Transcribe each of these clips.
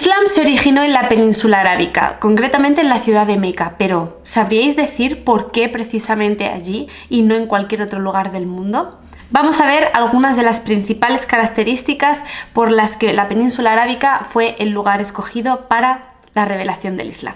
Islam se originó en la península arábica, concretamente en la ciudad de Meca, pero ¿sabríais decir por qué precisamente allí y no en cualquier otro lugar del mundo? Vamos a ver algunas de las principales características por las que la península arábica fue el lugar escogido para la revelación del Islam.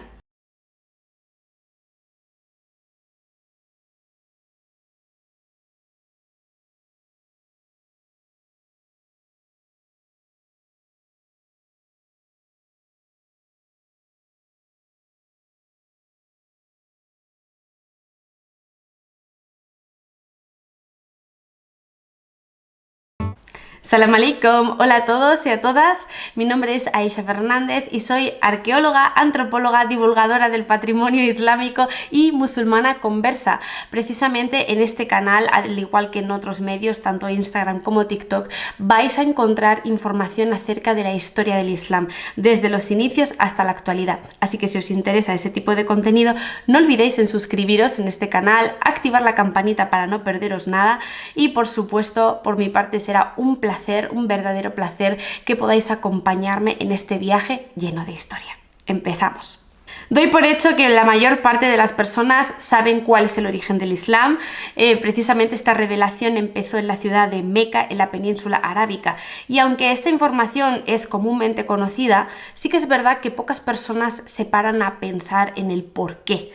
Salam alaikum, hola a todos y a todas, mi nombre es Aisha Fernández y soy arqueóloga, antropóloga, divulgadora del patrimonio islámico y musulmana conversa. Precisamente en este canal, al igual que en otros medios, tanto Instagram como TikTok, vais a encontrar información acerca de la historia del Islam, desde los inicios hasta la actualidad. Así que si os interesa ese tipo de contenido, no olvidéis en suscribiros en este canal, activar la campanita para no perderos nada y por supuesto, por mi parte será un verdadero placer que podáis acompañarme en este viaje lleno de historia. Empezamos. Doy por hecho que la mayor parte de las personas saben cuál es el origen del Islam. Precisamente esta revelación empezó en la ciudad de Meca, en la península arábica. Y aunque esta información es comúnmente conocida, sí que es verdad que pocas personas se paran a pensar en el por qué.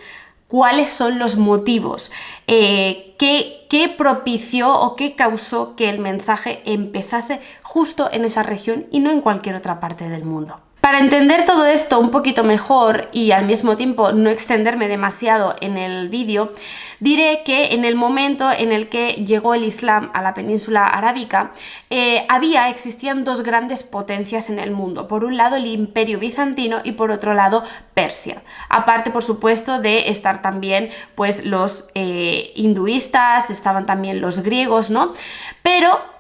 ¿Cuáles son los motivos? ¿Qué propició o qué causó que el mensaje empezase justo en esa región y no en cualquier otra parte del mundo? Para entender todo esto un poquito mejor y al mismo tiempo no extenderme demasiado en el vídeo, diré que en el momento en el que llegó el Islam a la península arábica, existían dos grandes potencias en el mundo. Por un lado el Imperio Bizantino y por otro lado Persia. Aparte, por supuesto, de estar también pues los hinduistas, estaban también los griegos, ¿no? Pero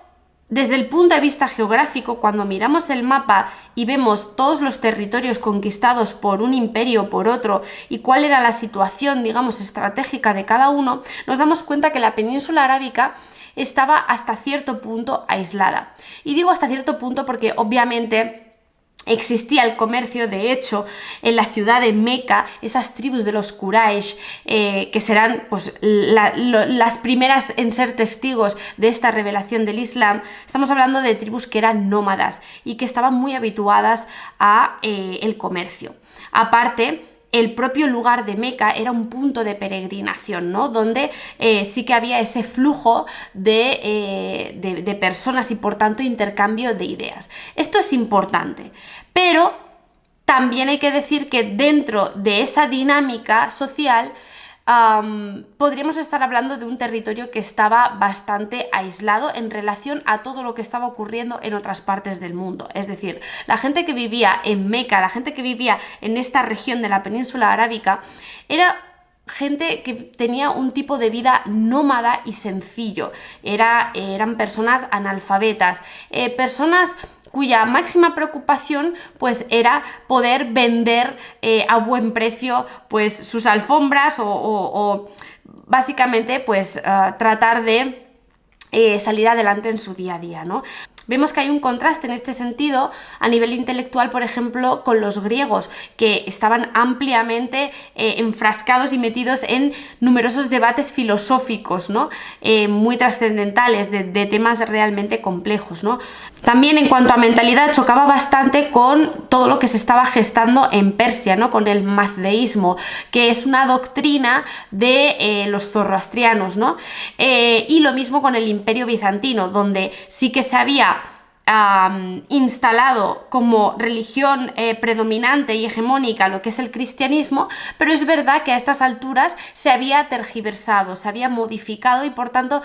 desde el punto de vista geográfico, cuando miramos el mapa y vemos todos los territorios conquistados por un imperio o por otro y cuál era la situación, digamos, estratégica de cada uno, nos damos cuenta que la península arábica estaba hasta cierto punto aislada. Y digo hasta cierto punto porque obviamente existía el comercio. De hecho, en la ciudad de Meca, esas tribus de los Quraysh, que serán pues, las primeras en ser testigos de esta revelación del Islam, estamos hablando de tribus que eran nómadas y que estaban muy habituadas a el comercio. Aparte, el propio lugar de Meca era un punto de peregrinación, ¿no? Donde sí que había ese flujo de personas y por tanto intercambio de ideas. Esto es importante, pero también hay que decir que dentro de esa dinámica social podríamos estar hablando de un territorio que estaba bastante aislado en relación a todo lo que estaba ocurriendo en otras partes del mundo. Es decir, la gente que vivía en Meca, la gente que vivía en esta región de la península arábica, era gente que tenía un tipo de vida nómada y sencillo. Eran personas analfabetas, personas cuya máxima preocupación pues era poder vender a buen precio pues sus alfombras o básicamente pues tratar de salir adelante en su día a día, ¿no? Vemos que hay un contraste en este sentido a nivel intelectual, por ejemplo, con los griegos, que estaban ampliamente enfrascados y metidos en numerosos debates filosóficos, ¿no? Muy trascendentales, de temas realmente complejos, ¿no? También en cuanto a mentalidad chocaba bastante con todo lo que se estaba gestando en Persia, ¿no? Con el mazdeísmo, que es una doctrina de los zoroastrianos, ¿no? Y lo mismo con el Imperio Bizantino, donde sí que se había instalado como religión predominante y hegemónica lo que es el cristianismo, pero es verdad que a estas alturas se había tergiversado, se había modificado y por tanto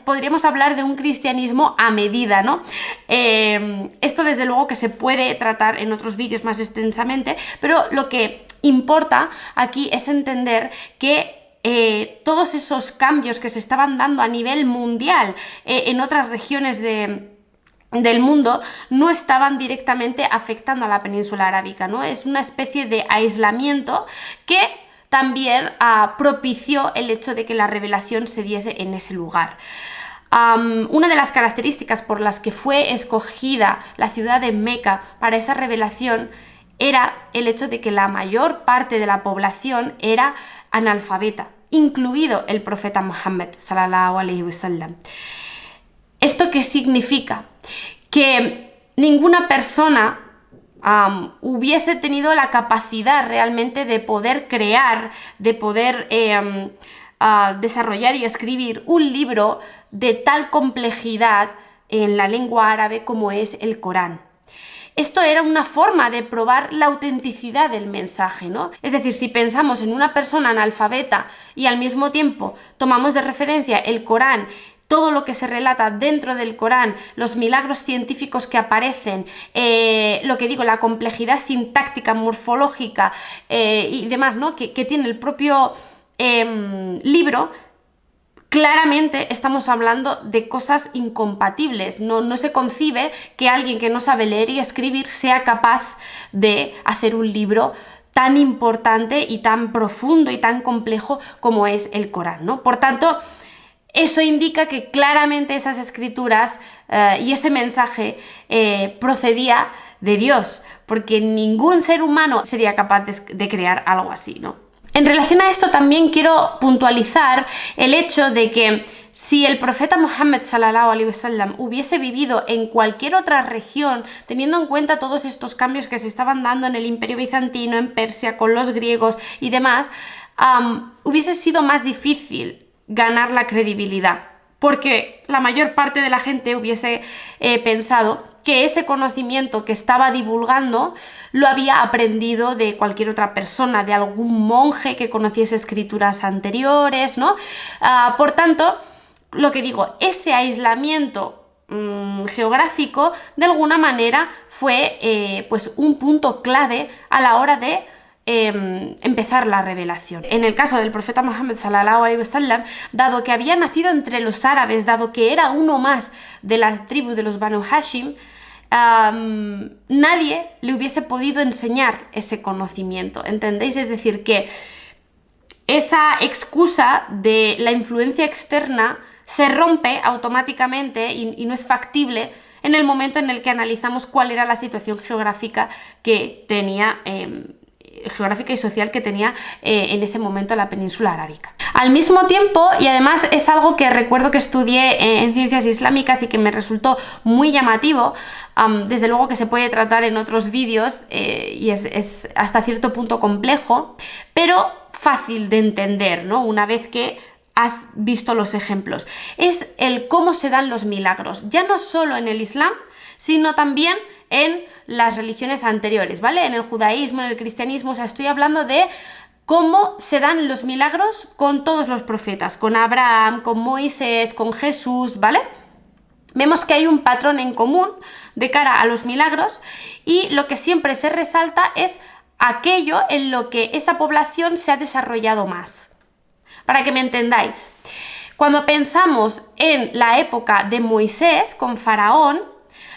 podríamos hablar de un cristianismo a medida, ¿no? Esto desde luego que se puede tratar en otros vídeos más extensamente, pero lo que importa aquí es entender que todos esos cambios que se estaban dando a nivel mundial en otras regiones del mundo no estaban directamente afectando a la península arábica, ¿no? Es una especie de aislamiento que también propició el hecho de que la revelación se diese en ese lugar. Una de las características por las que fue escogida la ciudad de Meca para esa revelación era el hecho de que la mayor parte de la población era analfabeta, incluido el profeta Muhammad sallallahu alaihi wasallam. ¿Esto qué significa? Que ninguna persona hubiese tenido la capacidad realmente de poder crear, de poder desarrollar y escribir un libro de tal complejidad en la lengua árabe como es el Corán. Esto era una forma de probar la autenticidad del mensaje, ¿no? Es decir, si pensamos en una persona analfabeta y al mismo tiempo tomamos de referencia el Corán, todo lo que se relata dentro del Corán, los milagros científicos que aparecen, lo que digo, la complejidad sintáctica, morfológica y demás, ¿no? que tiene el propio libro, claramente estamos hablando de cosas incompatibles. No se concibe que alguien que no sabe leer y escribir sea capaz de hacer un libro tan importante y tan profundo y tan complejo como es el Corán, ¿no? Por tanto, eso indica que claramente esas escrituras y ese mensaje procedía de Dios, porque ningún ser humano sería capaz de crear algo así, ¿no? En relación a esto también quiero puntualizar el hecho de que si el profeta Muhammad sallallahu alaihi wasallam hubiese vivido en cualquier otra región, teniendo en cuenta todos estos cambios que se estaban dando en el Imperio Bizantino, en Persia, con los griegos y demás, hubiese sido más difícil ganar la credibilidad, porque la mayor parte de la gente hubiese pensado que ese conocimiento que estaba divulgando lo había aprendido de cualquier otra persona, de algún monje que conociese escrituras anteriores, ¿no? Por tanto, lo que digo, ese aislamiento geográfico de alguna manera fue pues un punto clave a la hora de empezar la revelación. En el caso del profeta Muhammad sallallahu alaihi wasallam, dado que había nacido entre los árabes, dado que era uno más de la tribu de los Banu Hashim, nadie le hubiese podido enseñar ese conocimiento, ¿entendéis? Es decir, que esa excusa de la influencia externa se rompe automáticamente y no es factible en el momento en el que analizamos cuál era la situación geográfica que tenía geográfica y social que tenía en ese momento la península arábica. Al mismo tiempo, y además es algo que recuerdo que estudié en ciencias islámicas y que me resultó muy llamativo, desde luego que se puede tratar en otros vídeos y es hasta cierto punto complejo, pero fácil de entender, ¿no? Una vez que has visto los ejemplos. Es el cómo se dan los milagros, ya no solo en el Islam, sino también en las religiones anteriores, ¿vale? En el judaísmo, en el cristianismo, o sea, estoy hablando de cómo se dan los milagros con todos los profetas, con Abraham, con Moisés, con Jesús, ¿vale? Vemos que hay un patrón en común de cara a los milagros y lo que siempre se resalta es aquello en lo que esa población se ha desarrollado más. Para que me entendáis, cuando pensamos en la época de Moisés con Faraón,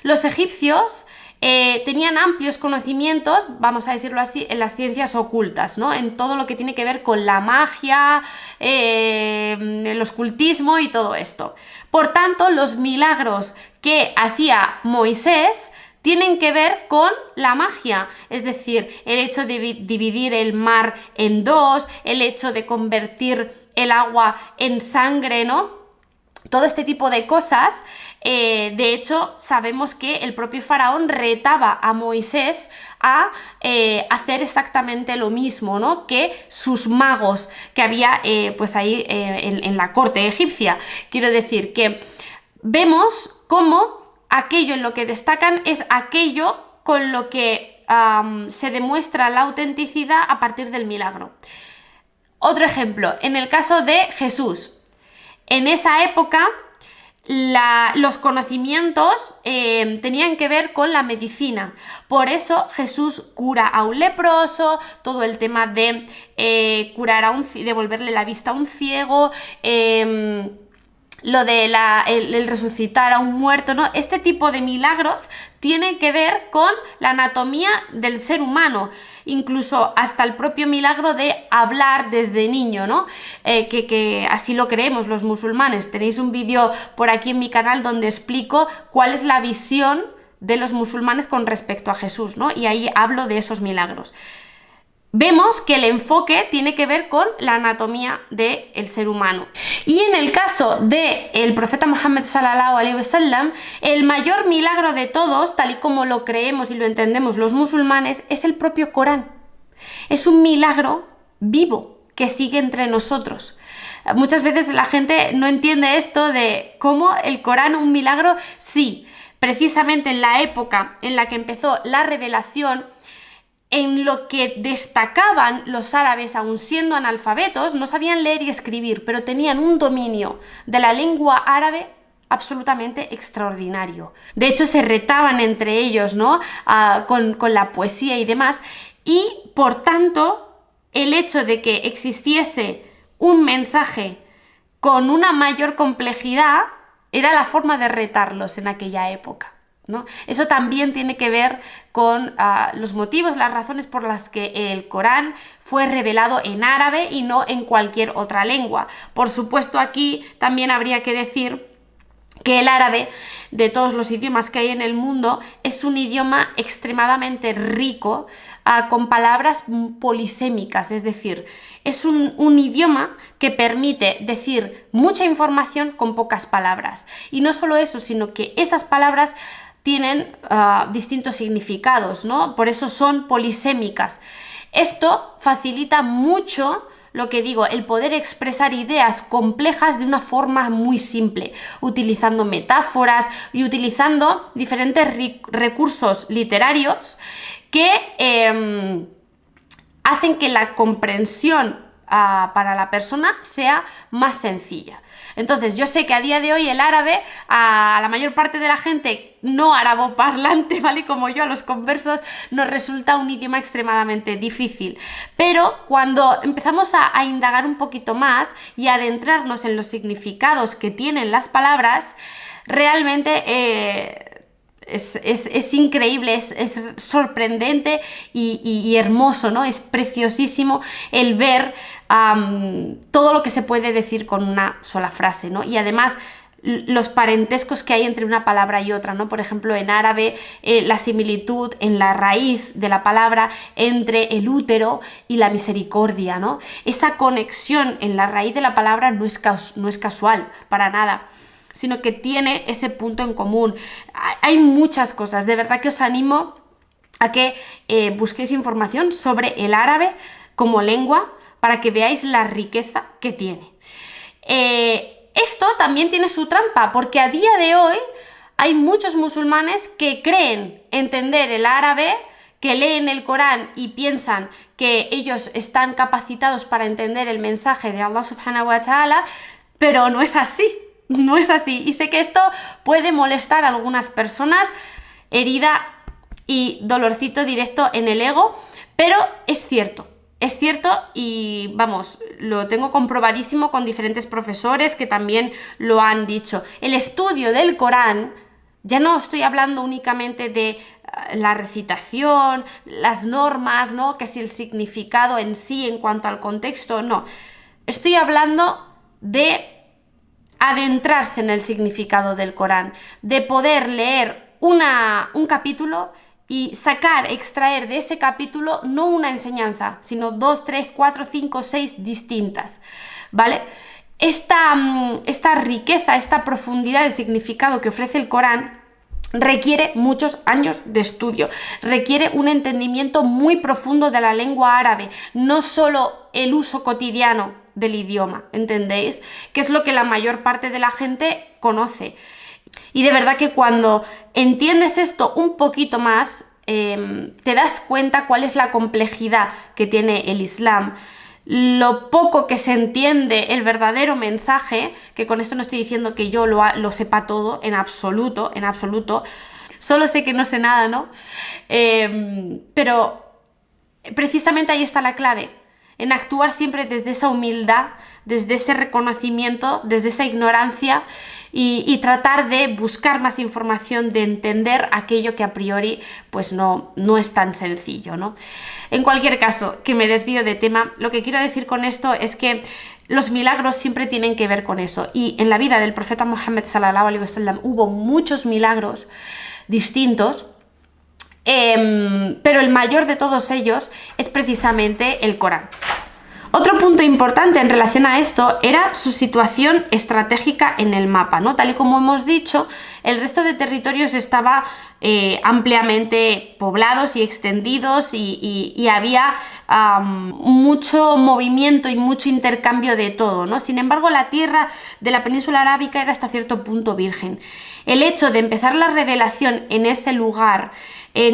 los egipcios tenían amplios conocimientos, vamos a decirlo así, en las ciencias ocultas, ¿no? En todo lo que tiene que ver con la magia, el ocultismo y todo esto. Por tanto, los milagros que hacía Moisés tienen que ver con la magia, es decir, el hecho de dividir el mar en dos, el hecho de convertir el agua en sangre, ¿no? Todo este tipo de cosas, de hecho, sabemos que el propio faraón retaba a Moisés a hacer exactamente lo mismo, ¿no? Que sus magos que había pues ahí en la corte egipcia. Quiero decir que vemos cómo aquello en lo que destacan es aquello con lo que se demuestra la autenticidad a partir del milagro. Otro ejemplo, en el caso de Jesús. En esa época los conocimientos tenían que ver con la medicina. Por eso Jesús cura a un leproso, todo el tema de curar devolverle la vista a un ciego, lo de el resucitar a un muerto, ¿no? Este tipo de milagros tiene que ver con la anatomía del ser humano, incluso hasta el propio milagro de hablar desde niño, ¿no? Que así lo creemos los musulmanes. Tenéis un vídeo por aquí en mi canal donde explico cuál es la visión de los musulmanes con respecto a Jesús, ¿no? Y ahí hablo de esos milagros. Vemos que el enfoque tiene que ver con la anatomía del ser humano. Y en el caso del profeta Muhammad sallallahu alaihi wasallam, el mayor milagro de todos, tal y como lo creemos y lo entendemos los musulmanes, es el propio Corán. Es un milagro vivo que sigue entre nosotros. Muchas veces la gente no entiende esto de cómo el Corán, un milagro, sí. Precisamente en la época en la que empezó la revelación, en lo que destacaban los árabes, aun siendo analfabetos, no sabían leer y escribir, pero tenían un dominio de la lengua árabe absolutamente extraordinario. De hecho, se retaban entre ellos, ¿no? Con la poesía y demás, y por tanto, el hecho de que existiese un mensaje con una mayor complejidad era la forma de retarlos en aquella época, ¿no? Eso también tiene que ver con los motivos, las razones por las que el Corán fue revelado en árabe y no en cualquier otra lengua. Por supuesto, aquí también habría que decir que el árabe, de todos los idiomas que hay en el mundo, es un idioma extremadamente rico, con palabras polisémicas, es decir, es un idioma que permite decir mucha información con pocas palabras. Y no solo eso, sino que esas palabras tienen distintos significados, ¿no? Por eso son polisémicas. Esto facilita mucho, lo que digo, el poder expresar ideas complejas de una forma muy simple, utilizando metáforas y utilizando diferentes recursos literarios que hacen que la comprensión para la persona sea más sencilla. Entonces, yo sé que a día de hoy el árabe, a la mayor parte de la gente no araboparlante, ¿vale? Como yo, a los conversos, nos resulta un idioma extremadamente difícil. Pero cuando empezamos a indagar un poquito más y a adentrarnos en los significados que tienen las palabras, realmente es increíble, es sorprendente y hermoso, ¿no? Es preciosísimo el ver todo lo que se puede decir con una sola frase, ¿no? Y además los parentescos que hay entre una palabra y otra, ¿no? Por ejemplo, en árabe, la similitud en la raíz de la palabra entre el útero y la misericordia, ¿no? Esa conexión en la raíz de la palabra no es casual, para nada, sino que tiene ese punto en común. Hay muchas cosas, de verdad que os animo a que busquéis información sobre el árabe como lengua para que veáis la riqueza que tiene. Esto también tiene su trampa, porque a día de hoy hay muchos musulmanes que creen entender el árabe, que leen el Corán y piensan que ellos están capacitados para entender el mensaje de Allah subhanahu wa ta'ala, pero no es así. No es así, y sé que esto puede molestar a algunas personas, herida y dolorcito directo en el ego, pero es cierto y vamos, lo tengo comprobadísimo con diferentes profesores que también lo han dicho. El estudio del Corán, ya no estoy hablando únicamente de la recitación, las normas, ¿no? Que si el significado en sí en cuanto al contexto, no. Estoy hablando de adentrarse en el significado del Corán, de poder leer un capítulo y extraer de ese capítulo no una enseñanza, sino 2, 3, 4, 5, 6 distintas, ¿vale? Esta riqueza, esta profundidad de significado que ofrece el Corán requiere muchos años de estudio, requiere un entendimiento muy profundo de la lengua árabe, no solo el uso cotidiano del idioma, ¿entendéis? Que es lo que la mayor parte de la gente conoce. Y de verdad que cuando entiendes esto un poquito más, te das cuenta cuál es la complejidad que tiene el Islam, lo poco que se entiende el verdadero mensaje, que con esto no estoy diciendo que yo lo sepa todo, en absoluto, solo sé que no sé nada, ¿no? Pero precisamente ahí está la clave. en actuar siempre desde esa humildad, desde ese reconocimiento, desde esa ignorancia y tratar de buscar más información, de entender aquello que a priori pues no es tan sencillo, ¿no? En cualquier caso, que me desvío de tema, lo que quiero decir con esto es que los milagros siempre tienen que ver con eso, y en la vida del profeta Muhammad sallallahu alaihi wasallam hubo muchos milagros distintos, pero el mayor de todos ellos es precisamente el Corán. Otro punto importante en relación a esto era su situación estratégica en el mapa, ¿no? Tal y como hemos dicho, el resto de territorios estaba ampliamente poblados y extendidos y había mucho movimiento y mucho intercambio de todo, ¿no? Sin embargo, la tierra de la península arábica era hasta cierto punto virgen. El hecho de empezar la revelación en ese lugar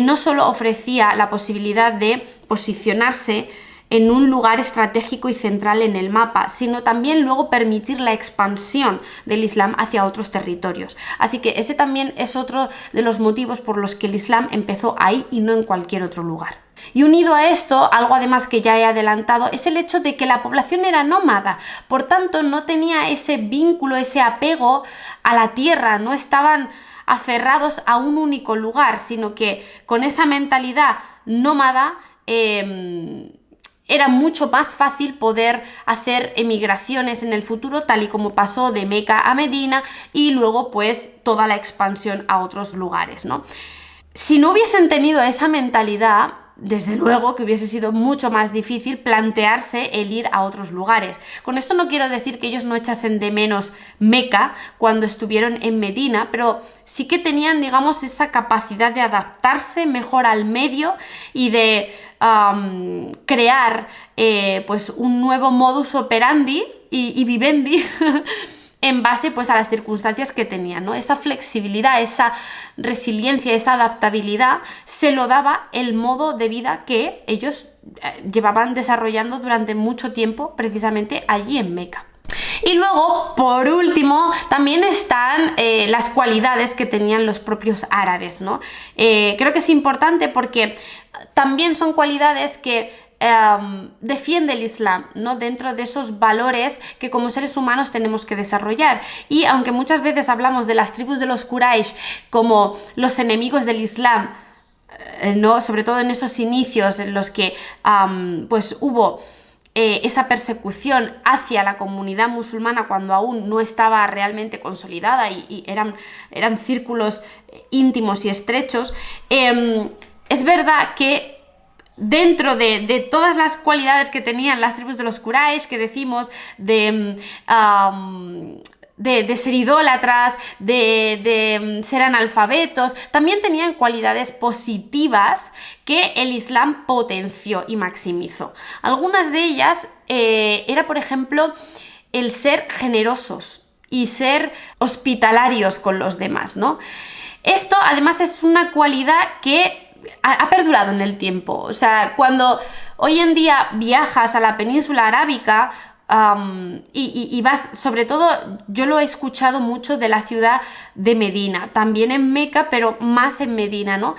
no solo ofrecía la posibilidad de posicionarse en un lugar estratégico y central en el mapa, sino también luego permitir la expansión del Islam hacia otros territorios. Así que ese también es otro de los motivos por los que el Islam empezó ahí y no en cualquier otro lugar. Y unido a esto, algo además que ya he adelantado, es el hecho de que la población era nómada, por tanto no tenía ese vínculo, ese apego a la tierra, no estaban aferrados a un único lugar, sino que con esa mentalidad nómada era mucho más fácil poder hacer emigraciones en el futuro, tal y como pasó de Meca a Medina y luego pues toda la expansión a otros lugares, ¿no? Si no hubiesen tenido esa mentalidad, desde luego que hubiese sido mucho más difícil plantearse el ir a otros lugares. Con esto no quiero decir que ellos no echasen de menos Meca cuando estuvieron en Medina, pero sí que tenían, digamos, esa capacidad de adaptarse mejor al medio y de crear pues un nuevo modus operandi y vivendi en base pues a las circunstancias que tenían, ¿no? Esa flexibilidad, esa resiliencia, esa adaptabilidad se lo daba el modo de vida que ellos llevaban desarrollando durante mucho tiempo precisamente allí en Meca. Y luego, por último, también están las cualidades que tenían los propios árabes, ¿no? Creo que es importante porque también son cualidades que defiende el Islam, ¿no? Dentro de esos valores que como seres humanos tenemos que desarrollar. Y aunque muchas veces hablamos de las tribus de los Quraysh como los enemigos del Islam, ¿no? Sobre todo en esos inicios en los que pues hubo esa persecución hacia la comunidad musulmana cuando aún no estaba realmente consolidada y eran círculos íntimos y estrechos, es verdad que dentro de todas las cualidades que tenían las tribus de los Quraysh, que decimos de ser idólatras, de ser analfabetos, también tenían cualidades positivas que el Islam potenció y maximizó. Algunas de ellas era, por ejemplo, el ser generosos y ser hospitalarios con los demás, ¿no? Esto además es una cualidad que ha perdurado en el tiempo. O sea, cuando hoy en día viajas a la península arábica y vas, sobre todo, yo lo he escuchado mucho de la ciudad de Medina, también en Meca, pero más en Medina, ¿no?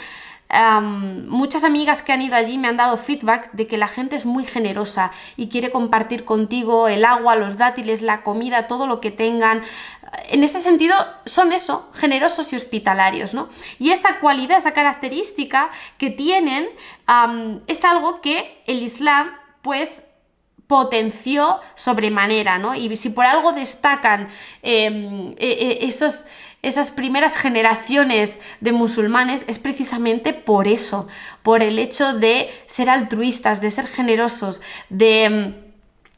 Muchas amigas que han ido allí me han dado feedback de que la gente es muy generosa y quiere compartir contigo el agua, los dátiles, la comida, todo lo que tengan. En ese sentido son eso, generosos y hospitalarios, ¿no? Y esa cualidad, esa característica que tienen es algo que el Islam pues potenció sobremanera, ¿no? Y si por algo destacan esas primeras generaciones de musulmanes es precisamente por eso, por el hecho de ser altruistas, de ser generosos, de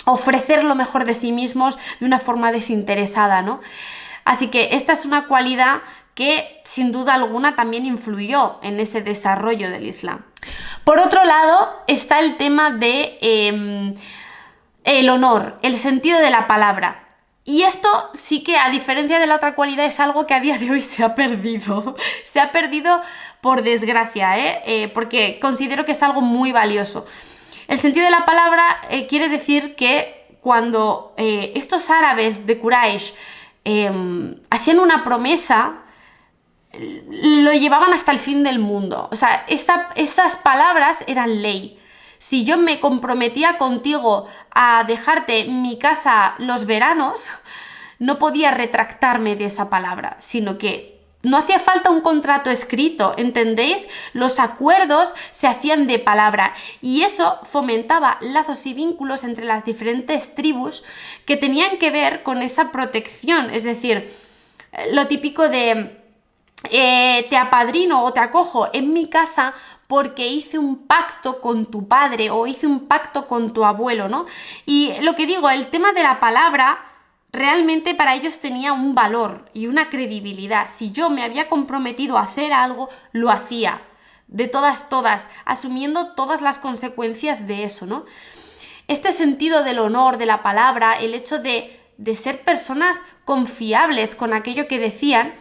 ofrecer lo mejor de sí mismos de una forma desinteresada, ¿no? Así que esta es una cualidad que sin duda alguna también influyó en ese desarrollo del Islam. Por otro lado está el tema de el honor, el sentido de la palabra. Y esto sí que, a diferencia de la otra cualidad, es algo que a día de hoy se ha perdido. Se ha perdido por desgracia, porque considero que es algo muy valioso. El sentido de la palabra quiere decir que cuando estos árabes de Quraysh hacían una promesa, lo llevaban hasta el fin del mundo. O sea, esas palabras eran ley. si yo me comprometía contigo a dejarte mi casa los veranos, no podía retractarme de esa palabra, sino que no hacía falta un contrato escrito, ¿entendéis? Los acuerdos se hacían de palabra y eso fomentaba lazos y vínculos entre las diferentes tribus que tenían que ver con esa protección, es decir, lo típico de te apadrino o te acojo en mi casa porque hice un pacto con tu padre o hice un pacto con tu abuelo, ¿no? Y lo que digo, el tema de la palabra realmente para ellos tenía un valor y una credibilidad. Si yo me había comprometido a hacer algo, lo hacía. De todas, asumiendo todas las consecuencias de eso, ¿no? Este sentido del honor, de la palabra, el hecho de ser personas confiables con aquello que decían,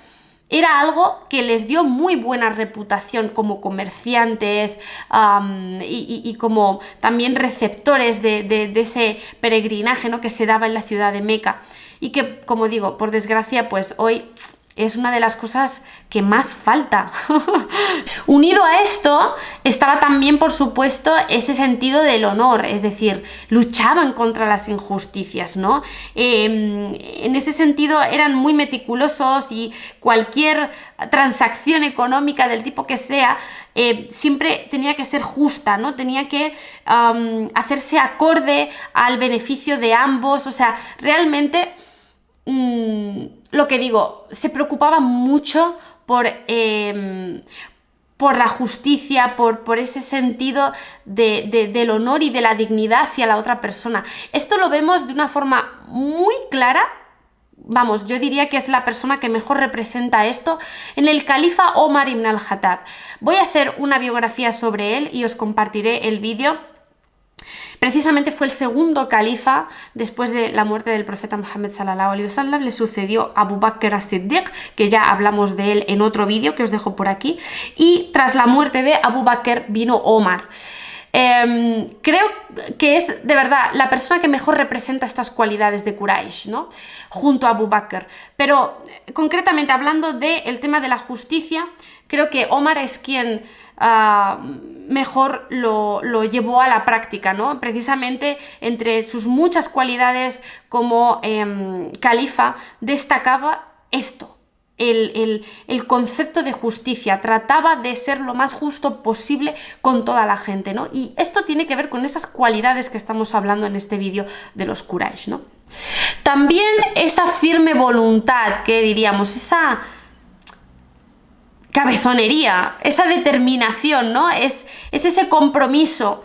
era algo que les dio muy buena reputación como comerciantes y como también receptores de ese peregrinaje, ¿no?, que se daba en la ciudad de Meca y que, como digo, por desgracia, pues hoy es una de las cosas que más falta. Unido a esto estaba también, por supuesto, ese sentido del honor, es decir, luchaban contra las injusticias, ¿no? En ese sentido eran muy meticulosos y cualquier transacción económica del tipo que sea, siempre tenía que ser justa, ¿no? Tenía que hacerse acorde al beneficio de ambos, o sea, realmente lo que digo, se preocupaba mucho por la justicia, por ese sentido del honor y de la dignidad hacia la otra persona. Esto lo vemos de una forma muy clara. Vamos, yo diría que es la persona que mejor representa esto en el califa Omar ibn al-Khattab. Voy a hacer una biografía sobre él y os compartiré el vídeo. Precisamente fue el segundo califa después de la muerte del profeta Muhammad sallallahu alaihi wasallam. Le sucedió a Abu Bakr as-Siddiq, que ya hablamos de él en otro vídeo que os dejo por aquí, y tras la muerte de Abu Bakr vino Omar. Creo que es de verdad la persona que mejor representa estas cualidades de Quraysh, ¿no?, junto a Abu Bakr. Pero concretamente hablando del tema de la justicia, creo que Omar es quien mejor lo llevó a la práctica, ¿no? Precisamente entre sus muchas cualidades como califa destacaba esto. El concepto de justicia, trataba de ser lo más justo posible con toda la gente, ¿no? Y esto tiene que ver con esas cualidades que estamos hablando en este vídeo de los Quraysh, ¿no? También esa firme voluntad, que diríamos, esa cabezonería, esa determinación, ¿no? Es ese compromiso,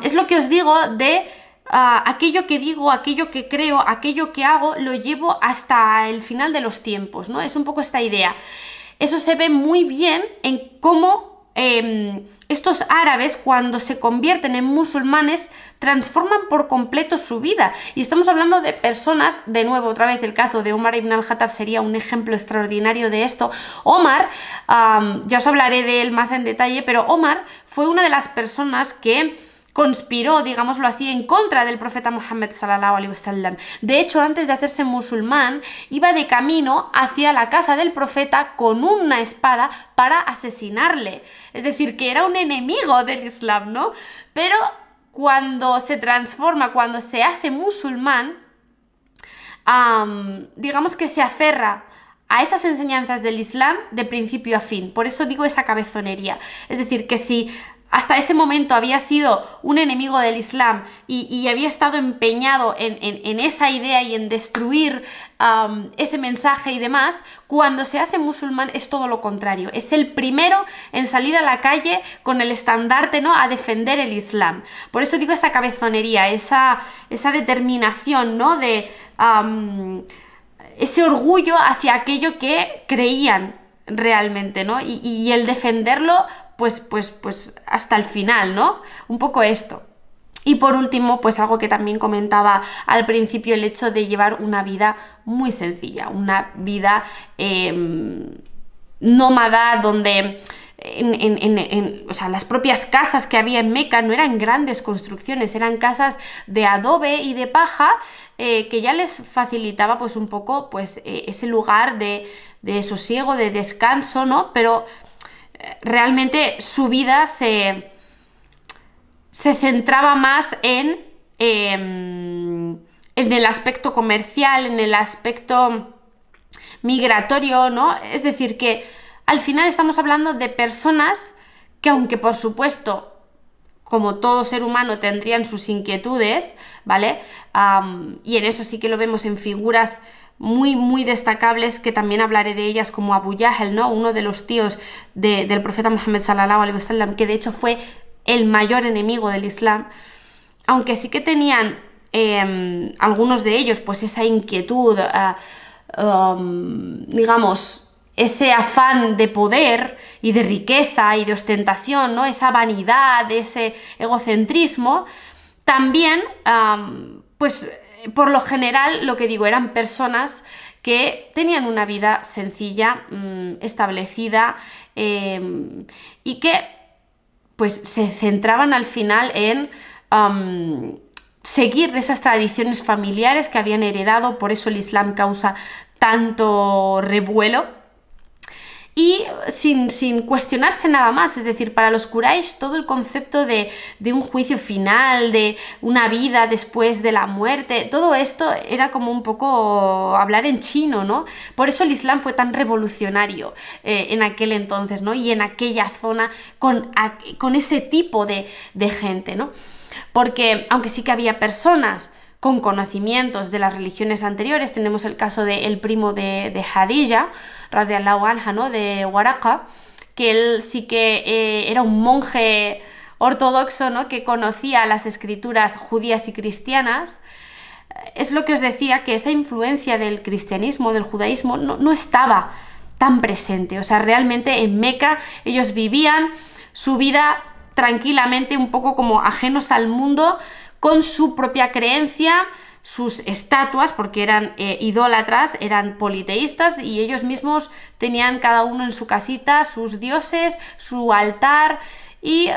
es lo que os digo de aquello que digo, aquello que creo, aquello que hago, lo llevo hasta el final de los tiempos, ¿no? Es un poco esta idea. Eso se ve muy bien en cómo estos árabes, cuando se convierten en musulmanes, transforman por completo su vida. Y estamos hablando de personas, de nuevo, otra vez el caso de Omar ibn al-Khattab sería un ejemplo extraordinario de esto. Omar, ya os hablaré de él más en detalle, pero Omar fue una de las personas que conspiró, digámoslo así, en contra del profeta Muhammad sallallahu alaihi wasallam. De hecho, antes de hacerse musulmán, iba de camino hacia la casa del profeta con una espada para asesinarle. Es decir, que era un enemigo del Islam, ¿no? Pero cuando se transforma, cuando se hace musulmán, digamos que se aferra a esas enseñanzas del Islam de principio a fin. Por eso digo esa cabezonería. Es decir, que si hasta ese momento había sido un enemigo del Islam y había estado empeñado en esa idea y en destruir ese mensaje y demás, cuando se hace musulmán es todo lo contrario. Es el primero en salir a la calle con el estandarte, ¿no?, a defender el Islam. Por eso digo esa cabezonería, esa determinación, ¿no?, de ese orgullo hacia aquello que creían realmente, ¿no? Y el defenderlo pues hasta el final, ¿no? Un poco esto. Y por último, pues algo que también comentaba al principio, el hecho de llevar una vida muy sencilla, una vida nómada, donde o sea, las propias casas que había en Meca no eran grandes construcciones, eran casas de adobe y de paja, que ya les facilitaba pues un poco pues ese lugar de sosiego, de descanso, ¿no? Pero realmente su vida se se centraba más en el aspecto comercial, en el aspecto migratorio, ¿no? Es decir, que al final estamos hablando de personas que, aunque por supuesto, como todo ser humano, tendrían sus inquietudes, ¿vale? Y en eso sí que lo vemos en figuras muy, muy destacables, que también hablaré de ellas, como Abu Jahl, ¿no? Uno de los tíos del profeta Muhammad sallallahu alaihi wasallam, que de hecho fue el mayor enemigo del Islam, aunque sí que tenían algunos de ellos pues esa inquietud, digamos, ese afán de poder y de riqueza y de ostentación, ¿no? Esa vanidad, ese egocentrismo, también, pues por lo general, lo que digo, eran personas que tenían una vida sencilla, establecida, y que pues se centraban al final en seguir esas tradiciones familiares que habían heredado. Por eso el Islam causa tanto revuelo, y sin cuestionarse nada más. Es decir, para los Quraysh todo el concepto de un juicio final, de una vida después de la muerte, todo esto era como un poco hablar en chino, ¿no? Por eso el Islam fue tan revolucionario en aquel entonces, ¿no? Y en aquella zona con ese tipo de gente, ¿no? Porque aunque sí que había personas con conocimientos de las religiones anteriores, tenemos el caso del primo de Khadija, radiyallahu anha, ¿no? De Waraqa, que él sí que era un monje ortodoxo, ¿no? Que conocía las escrituras judías y cristianas. Es lo que os decía, que esa influencia del cristianismo, del judaísmo, no estaba tan presente. O sea, realmente en Meca ellos vivían su vida tranquilamente, un poco como ajenos al mundo, con su propia creencia, sus estatuas, porque eran idólatras, eran politeístas, y ellos mismos tenían cada uno en su casita sus dioses, su altar, y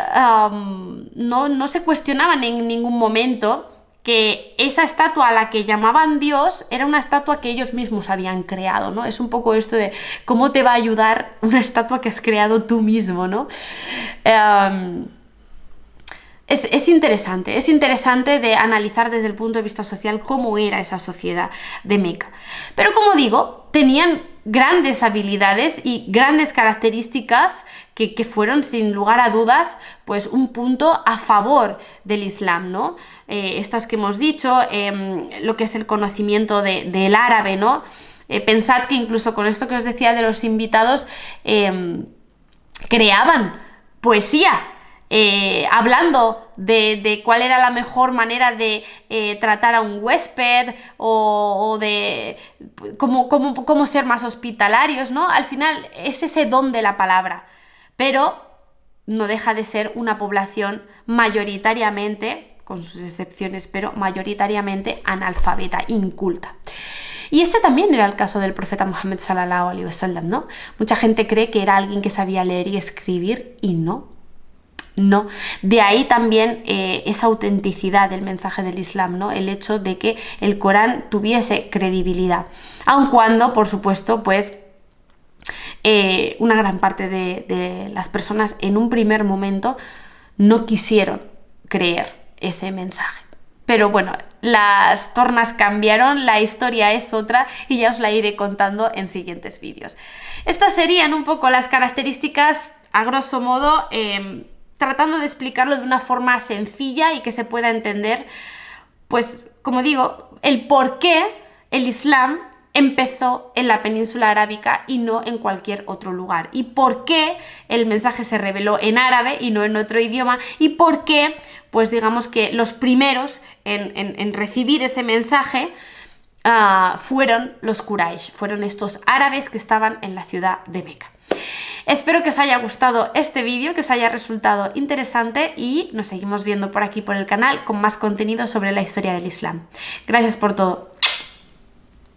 no se cuestionaban en ningún momento que esa estatua a la que llamaban Dios era una estatua que ellos mismos habían creado, ¿no? Es un poco esto de cómo te va a ayudar una estatua que has creado tú mismo, ¿no? Es interesante de analizar desde el punto de vista social cómo era esa sociedad de Meca. Pero como digo, tenían grandes habilidades y grandes características que fueron, sin lugar a dudas, pues un punto a favor del Islam, ¿no? Estas que hemos dicho, lo que es el conocimiento del árabe, ¿no? Pensad que incluso con esto que os decía de los invitados, creaban poesía, hablando de cuál era la mejor manera de tratar a un huésped, o de cómo ser más hospitalarios, ¿no? Al final es ese don de la palabra, pero no deja de ser una población mayoritariamente, con sus excepciones, pero mayoritariamente analfabeta, inculta. Y este también era el caso del profeta Muhammad sallallahu alaihi wasallam, ¿no? Mucha gente cree que era alguien que sabía leer y escribir, y no. No, de ahí también esa autenticidad del mensaje del Islam, ¿no? El hecho de que el Corán tuviese credibilidad, aun cuando, por supuesto, pues una gran parte de las personas en un primer momento no quisieron creer ese mensaje. Pero bueno, las tornas cambiaron, la historia es otra, y ya os la iré contando en siguientes vídeos. Estas serían un poco las características, a grosso modo, tratando de explicarlo de una forma sencilla y que se pueda entender, pues como digo, el por qué el Islam empezó en la península arábica y no en cualquier otro lugar, y por qué el mensaje se reveló en árabe y no en otro idioma, y por qué, pues digamos que los primeros en recibir ese mensaje fueron los Quraysh, fueron estos árabes que estaban en la ciudad de Meca. Espero que os haya gustado este vídeo, que os haya resultado interesante, y nos seguimos viendo por aquí por el canal con más contenido sobre la historia del Islam. Gracias por todo.